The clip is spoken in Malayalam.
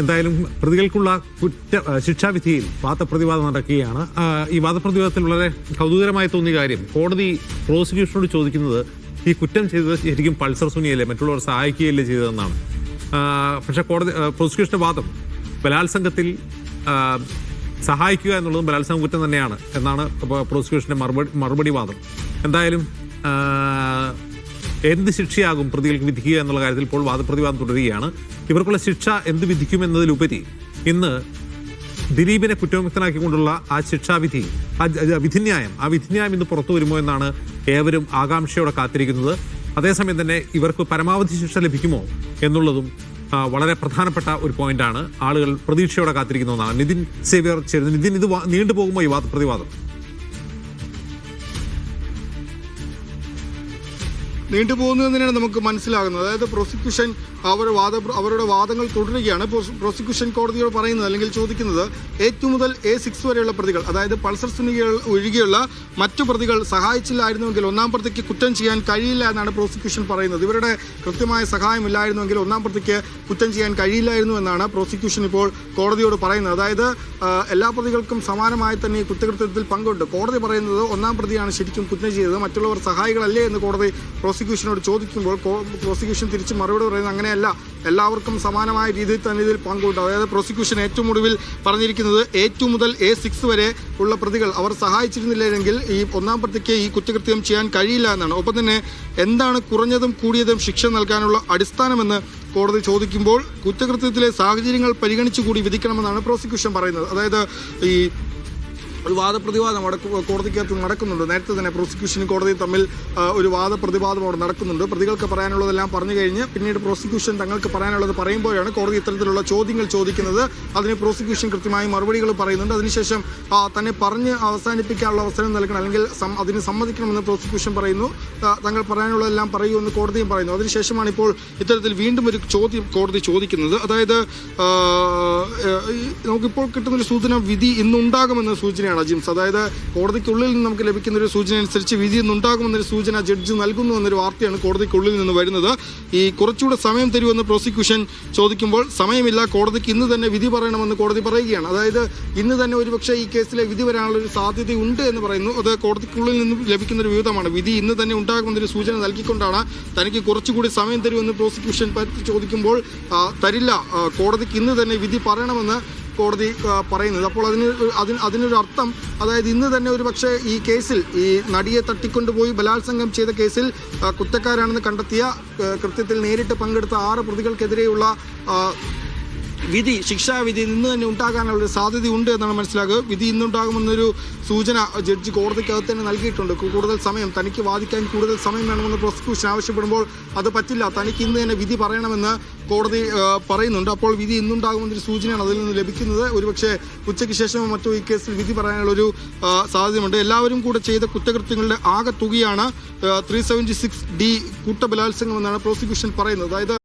എന്തായാലും പ്രതികൾക്കുള്ള ശിക്ഷാവിധിയിൽ വാദപ്രതിവാദം നടക്കുകയാണ്. ഈ വാദപ്രതിവാദത്തിൽ വളരെ കൗതുകരമായി തോന്നിയ കാര്യം, കോടതി പ്രോസിക്യൂഷനോട് ചോദിക്കുന്നത് ഈ കുറ്റം ചെയ്തത് ശരിക്കും പൾസർ സുനിയല്ലേ, മറ്റുള്ളവർ സഹായിക്കുകയല്ലേ ചെയ്തതെന്നാണ്. പക്ഷെ കോടതി പ്രോസിക്യൂഷന്റെ വാദം ബലാത്സംഗത്തിൽ സഹായിക്കുക എന്നുള്ളതും ബലാത്സംഗ കുറ്റം തന്നെയാണ് എന്നാണ് പ്രോസിക്യൂഷന്റെ മറുപടി വാദം. എന്തായാലും എന്ത് ശിക്ഷയാകും പ്രതികൾക്ക് വിധിക്കുക എന്നുള്ള കാര്യത്തിൽ ഇപ്പോൾ വാദപ്രതിവാദം തുടരുകയാണ്. ഇവർക്കുള്ള ശിക്ഷ എന്ത് വിധിക്കുമെന്നതിലുപരി ഇന്ന് ദിലീപിനെ കുറ്റവിമുക്തനാക്കിക്കൊണ്ടുള്ള ആ ശിക്ഷാവിധി, ആ വിധിന്യായം ഇന്ന് പുറത്തു വരുമോ എന്നാണ് ഏവരും ആകാംക്ഷയോടെ കാത്തിരിക്കുന്നത്. അതേസമയം തന്നെ ഇവർക്ക് പരമാവധി ശിക്ഷ ലഭിക്കുമോ എന്നുള്ളതും വളരെ പ്രധാനപ്പെട്ട ഒരു പോയിന്റാണ്. ആളുകൾ പ്രതീക്ഷയോടെ കാത്തിരിക്കുന്ന ഒന്നാണ്. നിതിൻ സേവ്യർ ചേരുന്നു. നിതിൻ, ഇത് നീണ്ടുപോകുമോ ഈ വാദപ്രതിവാദം? നീണ്ടുപോകുന്നത് തന്നെയാണ് നമുക്ക് മനസ്സിലാകുന്നത്. അതായത് പ്രോസിക്യൂഷൻ അവരുടെ വാദങ്ങൾ തുടരുകയാണ്. പ്രോസിക്യൂഷൻ കോടതിയോട് പറയുന്നത് അല്ലെങ്കിൽ ചോദിക്കുന്നത് A2 മുതൽ A6 വരെയുള്ള പ്രതികൾ, അതായത് പൾസർ സുനികൾ ഒഴികെയുള്ള മറ്റു പ്രതികൾ സഹായിച്ചില്ലായിരുന്നുവെങ്കിൽ ഒന്നാം പ്രതിക്ക് കുറ്റം ചെയ്യാൻ കഴിയില്ല എന്നാണ് പ്രോസിക്യൂഷൻ പറയുന്നത്. ഇവരുടെ കൃത്യമായ സഹായമില്ലായിരുന്നുവെങ്കിൽ ഒന്നാം പ്രതിക്ക് കുറ്റം ചെയ്യാൻ കഴിയില്ലായിരുന്നു എന്നാണ് പ്രോസിക്യൂഷൻ ഇപ്പോൾ കോടതിയോട് പറയുന്നത്. അതായത് എല്ലാ പ്രതികൾക്കും സമാനമായി തന്നെ ഈ കുറ്റകൃത്യത്തിൽ പങ്കുണ്ട്. കോടതി പറയുന്നത് ഒന്നാം പ്രതിയാണ് ശരിക്കും കുറ്റം ചെയ്തത്, മറ്റുള്ളവർ സഹായികളല്ലേ എന്ന് കോടതി പ്രോസിക്യൂഷനോട് ചോദിക്കുമ്പോൾ പ്രോസിക്യൂഷൻ തിരിച്ച് മറുപടി പറയുന്നത് അങ്ങനെയല്ല, എല്ലാവർക്കും സമാനമായ രീതിയിൽ തന്നെ ഇതിൽ പങ്കുണ്ട്. അതായത് പ്രോസിക്യൂഷൻ ഏറ്റവും ഒടുവിൽ പറഞ്ഞിരിക്കുന്നത് A2 മുതൽ A6 വരെ ഉള്ള പ്രതികൾ അവർ സഹായിച്ചിരുന്നില്ലെങ്കിൽ ഈ ഒന്നാം പ്രതിക്ക് ഈ കുറ്റകൃത്യം ചെയ്യാൻ കഴിയില്ല എന്നാണ്. ഒപ്പം തന്നെ എന്താണ് കുറഞ്ഞതും കൂടിയതും ശിക്ഷ നൽകാനുള്ള അടിസ്ഥാനമെന്ന് കോടതി ചോദിക്കുമ്പോൾ കുറ്റകൃത്യത്തിലെ സാഹചര്യങ്ങൾ പരിഗണിച്ചുകൂടി വിധിക്കണമെന്നാണ് പ്രോസിക്യൂഷൻ പറയുന്നത്. അതായത് ഈ ഒരു വാദപ്രതിവാദം കോടതിക്കകത്ത് നടക്കുന്നുണ്ട്. നേരത്തെ തന്നെ പ്രോസിക്യൂഷനും കോടതിയും തമ്മിൽ ഒരു വാദപ്രതിവാദം അവിടെ നടക്കുന്നുണ്ട്. പ്രതികൾക്ക് പറയാനുള്ളതെല്ലാം പറഞ്ഞു കഴിഞ്ഞ് പിന്നീട് പ്രോസിക്യൂഷൻ തങ്ങൾക്ക് പറയാനുള്ളത് പറയുമ്പോഴാണ് കോടതി ഇത്തരത്തിലുള്ള ചോദ്യങ്ങൾ ചോദിക്കുന്നത്. അതിന് പ്രോസിക്യൂഷൻ കൃത്യമായി മറുപടികൾ പറയുന്നുണ്ട്. അതിനുശേഷം തന്നെ പറഞ്ഞ് അവസാനിപ്പിക്കാനുള്ള അവസരം നൽകണം, അല്ലെങ്കിൽ അതിന് സമ്മതിക്കണമെന്ന് പ്രോസിക്യൂഷൻ പറയുന്നു. തങ്ങൾ പറയാനുള്ളതെല്ലാം പറയുമെന്ന് കോടതിയും പറയുന്നു. അതിനുശേഷമാണ് ഇപ്പോൾ ഇത്തരത്തിൽ വീണ്ടും ഒരു ചോദ്യം കോടതി ചോദിക്കുന്നത്. അതായത് നമുക്കിപ്പോൾ കിട്ടുന്നൊരു സൂചന വിധി ഇന്നുണ്ടാകുമെന്ന സൂചനയാണ് ജിംസ്. അതായത് കോടതിക്കുള്ളിൽ നിന്ന് നമുക്ക് ലഭിക്കുന്ന ഒരു സൂചന അനുസരിച്ച് വിധി ഇന്നുണ്ടാകുമെന്നൊരു സൂചന ജഡ്ജി നൽകുന്നു എന്നൊരു വാർത്തയാണ് കോടതിക്കുള്ളിൽ നിന്ന് വരുന്നത്. ഈ കുറച്ചുകൂടെ സമയം തരുമെന്ന് പ്രോസിക്യൂഷൻ ചോദിക്കുമ്പോൾ സമയമില്ല, കോടതിക്ക് ഇന്ന് തന്നെ വിധി പറയണമെന്ന് കോടതി പറയുകയാണ്. അതായത് ഇന്ന് തന്നെ ഒരുപക്ഷെ ഈ കേസിലെ വിധി വരാനുള്ള ഒരു സാധ്യതയുണ്ട് എന്ന് പറയുന്നു. അത് കോടതിക്കുള്ളിൽ നിന്നും ലഭിക്കുന്ന ഒരു വിവരമാണ്. വിധി ഇന്ന് തന്നെ ഉണ്ടാകുമെന്നൊരു സൂചന നൽകിക്കൊണ്ടാണ് തനിക്ക് കുറച്ചുകൂടി സമയം തരുമെന്ന് പ്രോസിക്യൂഷൻ ചോദിക്കുമ്പോൾ തരില്ല, കോടതിക്ക് ഇന്ന് തന്നെ വിധി പറയണമെന്ന് കോടതി പറയുന്നത്. അപ്പോൾ അതിനൊരു അർത്ഥം, അതായത് ഇന്ന് തന്നെ ഒരു പക്ഷേ ഈ കേസിൽ ഈ നടിയെ തട്ടിക്കൊണ്ടുപോയി ബലാത്സംഗം ചെയ്ത കേസിൽ കുറ്റക്കാരാണെന്ന് കണ്ടെത്തിയ കൃത്യത്തിൽ നേരിട്ട് പങ്കെടുത്ത 6 പ്രതികൾക്കെതിരെയുള്ള ശിക്ഷാവിധി ഇന്ന് തന്നെ ഉണ്ടാകാനുള്ള സാധ്യതയുണ്ട് എന്നാണ് മനസ്സിലാക്കുക. വിധി ഇന്നുണ്ടാകുമെന്നൊരു സൂചന ജഡ്ജി കോടതിക്കകത്ത് തന്നെ നൽകിയിട്ടുണ്ട്. കൂടുതൽ സമയം, തനിക്ക് വാദിക്കാൻ കൂടുതൽ സമയം വേണമെന്ന് പ്രോസിക്യൂഷൻ ആവശ്യപ്പെടുമ്പോൾ അത് പറ്റില്ല, തനിക്ക് ഇന്ന് തന്നെ വിധി പറയണമെന്ന് കോടതി പറയുന്നുണ്ട്. അപ്പോൾ വിധി ഇന്നുണ്ടാകുമെന്നൊരു സൂചനയാണ് അതിൽ നിന്ന് ലഭിക്കുന്നത്. ഒരുപക്ഷെ ഉച്ചയ്ക്ക് ശേഷമോ മറ്റോ ഈ കേസിൽ വിധി പറയാനുള്ളൊരു സാധ്യതയുണ്ട്. എല്ലാവരും കൂടെ ചെയ്ത കുറ്റകൃത്യങ്ങളുടെ ആകെ തുകയാണ് 376D കൂട്ടബലാത്സംഗം എന്നാണ് പ്രോസിക്യൂഷൻ പറയുന്നത്. അതായത്